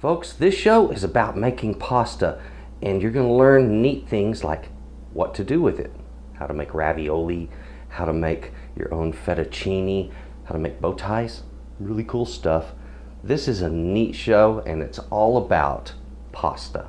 Folks, this show is about making pasta, and you're going to learn neat things like what to do with it, how to make ravioli, how to make your own fettuccine, how to make bow ties, really cool stuff. This is a neat show, and it's all about pasta.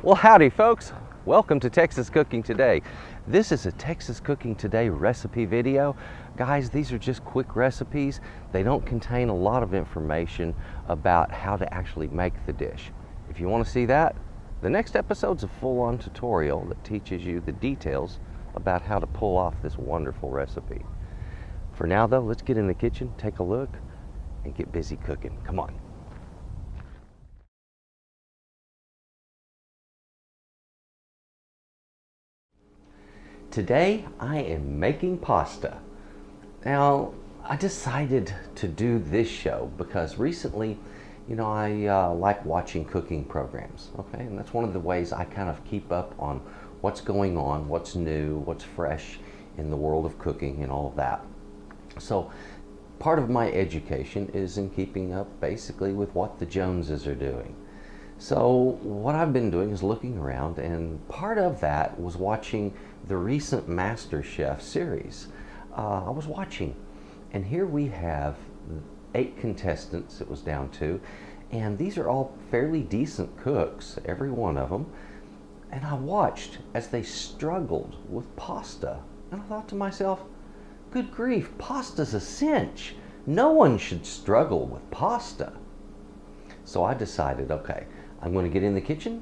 Well, howdy folks. Welcome to Texas Cooking Today. This is a Texas Cooking Today recipe video. Guys, these are just quick recipes. They don't contain a lot of information about how to actually make the dish. If you want to see that, the next episode's a full-on tutorial that teaches you the details about how to pull off this wonderful recipe. For now though, let's get in the kitchen, take a look, and get busy cooking. Come on. Today I am making pasta. Now I decided to do this show because recently, I like watching cooking programs, okay? And that's one of the ways I kind of keep up on what's going on, what's new, what's fresh in the world of cooking and all of that. So part of my education is in keeping up basically with what the Joneses are doing. So what I've been doing is looking around, and part of that was watching the recent MasterChef series. I was watching, and here we have 8 contestants it was down to, and these are all fairly decent cooks, every one of them. And I watched as they struggled with pasta, and I thought to myself, good grief, pasta's a cinch. No one should struggle with pasta. So I decided, okay, I'm going to get in the kitchen,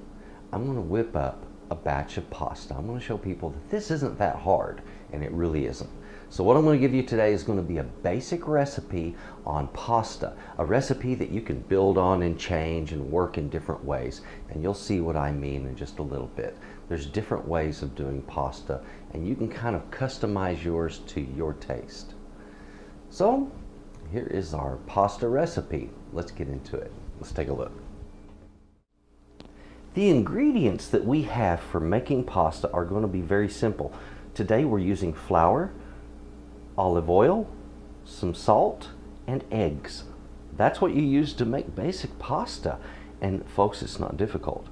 I'm going to whip up a batch of pasta. I'm going to show people that this isn't that hard, and it really isn't. So what I'm going to give you today is going to be a basic recipe on pasta, a recipe that you can build on and change and work in different ways, and you'll see what I mean in just a little bit. There's different ways of doing pasta, and you can kind of customize yours to your taste. So here is our pasta recipe. Let's get into it. Let's take a look. The ingredients that we have for making pasta are going to be very simple. Today we're using flour, olive oil, some salt, and eggs. That's what you use to make basic pasta. And folks, it's not difficult.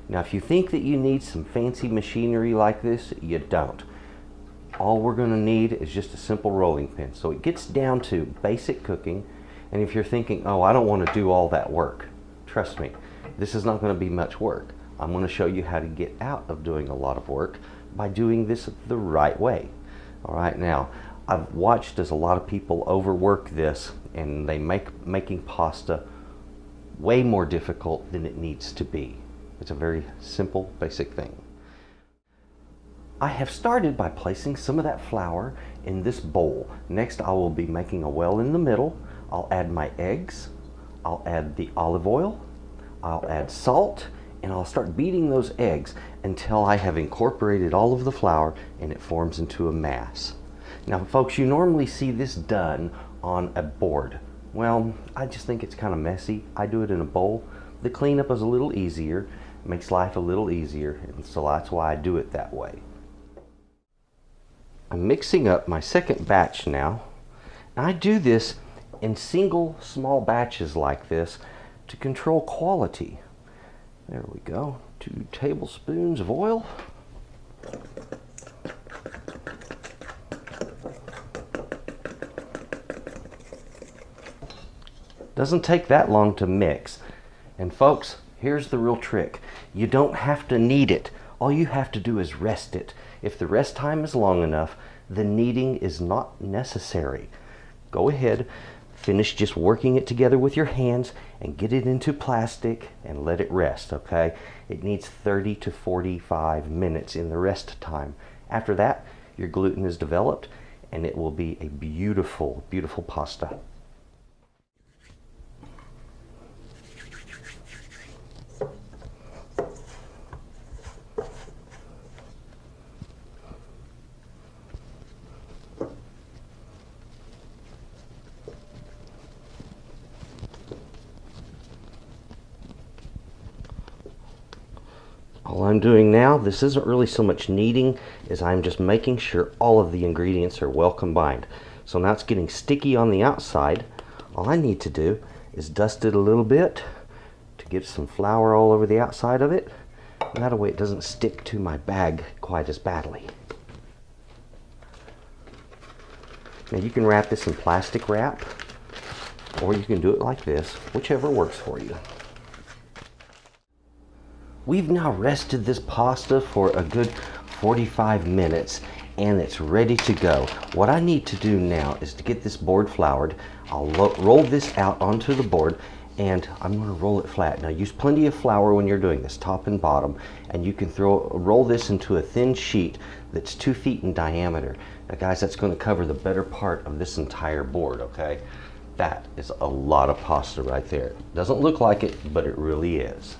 Now if you think that you need some fancy machinery like this, you don't. All we're going to need is just a simple rolling pin. So it gets down to basic cooking. And if you're thinking, oh, I don't want to do all that work, trust me, this is not going to be much work. I'm going to show you how to get out of doing a lot of work by doing this the right way. All right, now I've watched as a lot of people overwork this, and they make making pasta way more difficult than it needs to be. It's a very simple, basic thing. I have started by placing some of that flour in this bowl. Next, I will be making a well in the middle. I'll add my eggs, I'll add the olive oil, I'll add salt, and I'll start beating those eggs until I have incorporated all of the flour and it forms into a mass. Now folks, you normally see this done on a board. Well, I just think it's kind of messy. I do it in a bowl. The cleanup is a little easier, makes life a little easier, and so that's why I do it that way. I'm mixing up my second batch now. And I do this in single small batches like this to control quality. There we go. 2 tablespoons of oil. Doesn't take that long to mix. And folks, here's the real trick. You don't have to knead it. All you have to do is rest it. If the rest time is long enough, the kneading is not necessary. Go ahead, finish just working it together with your hands and get it into plastic and let it rest, okay? It needs 30 to 45 minutes in the rest time. After that, your gluten is developed and it will be a beautiful, beautiful pasta. All I'm doing now, this isn't really so much kneading as I'm just making sure all of the ingredients are well combined. So now it's getting sticky on the outside. all I need to do is dust it a little bit to get some flour all over the outside of it. And that way it doesn't stick to my bag quite as badly. Now you can wrap this in plastic wrap, or you can do it like this, whichever works for you. We've now rested this pasta for a good 45 minutes and it's ready to go. What I need to do now is to get this board floured. I'll roll this out onto the board and I'm going to roll it flat. Now use plenty of flour when you're doing this, top and bottom, and you can roll this into a thin sheet that's 2 feet in diameter. Now guys, that's going to cover the better part of this entire board, okay? That is a lot of pasta right there. Doesn't look like it, but it really is.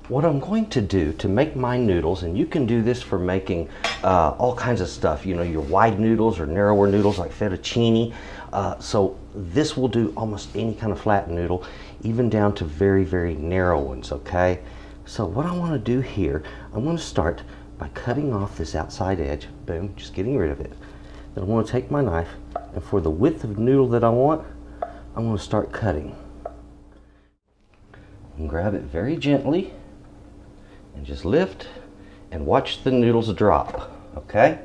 What I'm going to do to make my noodles, and you can do this for making all kinds of stuff, you know, your wide noodles or narrower noodles like fettuccine. So this will do almost any kind of flat noodle, even down to very, very narrow ones, okay? So what I want to do here, I'm going to start by cutting off this outside edge. Boom, just getting rid of it. Then I'm going to take my knife, and for the width of noodle that I want, I'm going to start cutting. And grab it very gently. And just lift and watch the noodles drop, okay?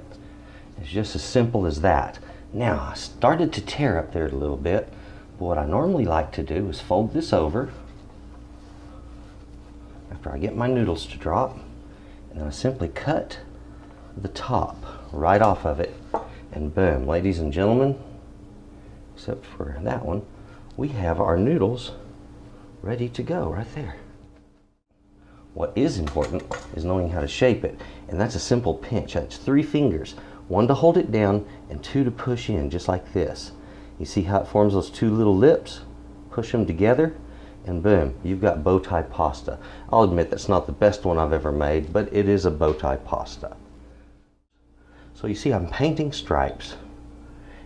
It's just as simple as that. Now, I started to tear up there a little bit, but what I normally like to do is fold this over after I get my noodles to drop, and then I simply cut the top right off of it, and boom, ladies and gentlemen, except for that one, we have our noodles ready to go right there. What is important is knowing how to shape it, and that's a simple pinch. That's 3 fingers, 1 to hold it down and 2 to push in, just like this. You see how it forms those 2 little lips? Push them together and boom, you've got bow tie pasta. I'll admit that's not the best one I've ever made, but it is a bow tie pasta. So you see I'm painting stripes,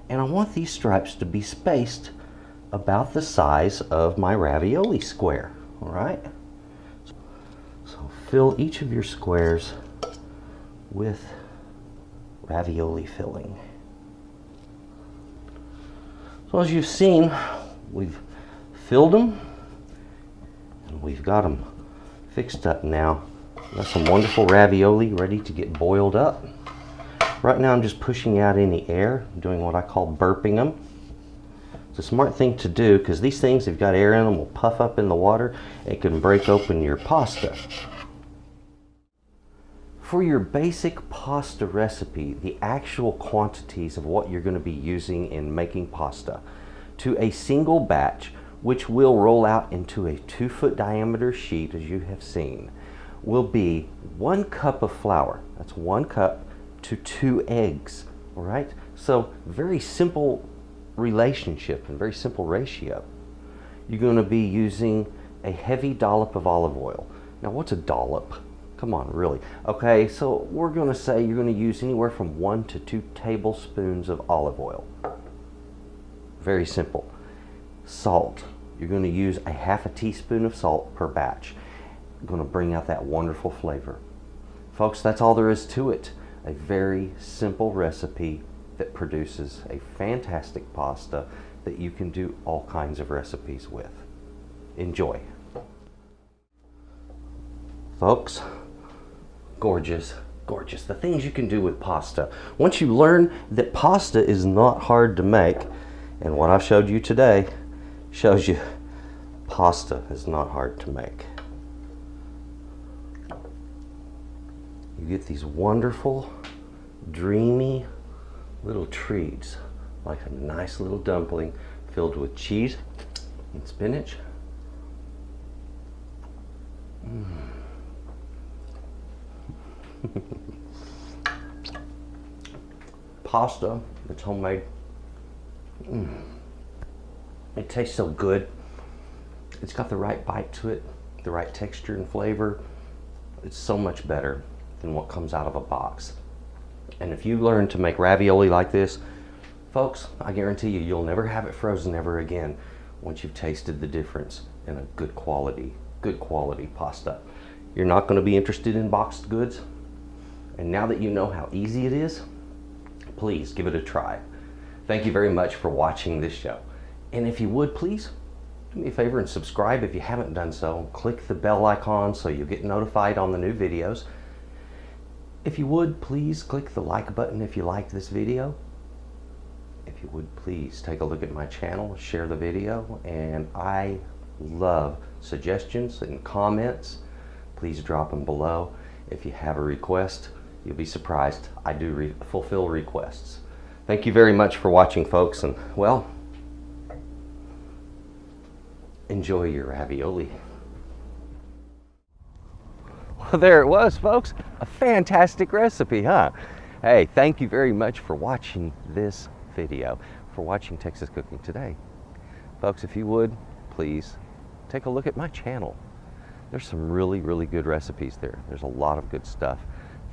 and I want these stripes to be spaced about the size of my ravioli square, all right? So fill each of your squares with ravioli filling. So as you've seen, we've filled them and we've got them fixed up now. Got some wonderful ravioli ready to get boiled up. Right now I'm just pushing out any air, doing what I call burping them. It's a smart thing to do because these things, if you've got air in them, will puff up in the water and it can break open your pasta. For your basic pasta recipe, the actual quantities of what you're going to be using in making pasta to a single batch, which will roll out into a 2-foot diameter sheet as you have seen, will be 1 cup of flour. That's 1 cup to 2 eggs, all right? So very simple relationship and very simple ratio. You're going to be using a heavy dollop of olive oil. Now what's a dollop? Come on, really? Okay, so we're going to say you're going to use anywhere from 1 to 2 tablespoons of olive oil. Very simple. Salt. You're going to use a ½ teaspoon of salt per batch. Going to bring out that wonderful flavor. Folks, that's all there is to it. A very simple recipe that produces a fantastic pasta that you can do all kinds of recipes with. Enjoy. Folks, gorgeous, gorgeous. The things you can do with pasta. Once you learn that pasta is not hard to make, and what I've showed you today shows you pasta is not hard to make. You get these wonderful, dreamy little treats, like a nice little dumpling filled with cheese and spinach. Pasta that's homemade. It tastes so good. It's got the right bite to it, the right texture and flavor. It's so much better than what comes out of a box. And if you learn to make ravioli like this, folks, I guarantee you, you'll never have it frozen ever again once you've tasted the difference in a good quality pasta. You're not going to be interested in boxed goods. And now that you know how easy it is, please give it a try. Thank you very much for watching this show. And if you would, please do me a favor and subscribe if you haven't done so. Click the bell icon so you'll get notified on the new videos. If you would, please click the like button if you liked this video. If you would, please take a look at my channel, share the video, and I love suggestions and comments. Please drop them below. If you have a request, you'll be surprised. I do fulfill requests. Thank you very much for watching, folks, and well, enjoy your ravioli. Well, there it was, folks. A fantastic recipe, huh? Hey, thank you very much for watching this video, for watching Texas Cooking Today. Folks, if you would, please take a look at my channel. There's some really, really good recipes there. There's a lot of good stuff.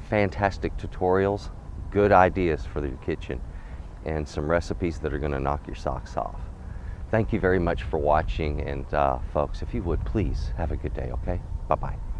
Fantastic tutorials, good ideas for your kitchen, and some recipes that are going to knock your socks off. Thank you very much for watching, and folks, if you would, please have a good day, okay? Bye-bye.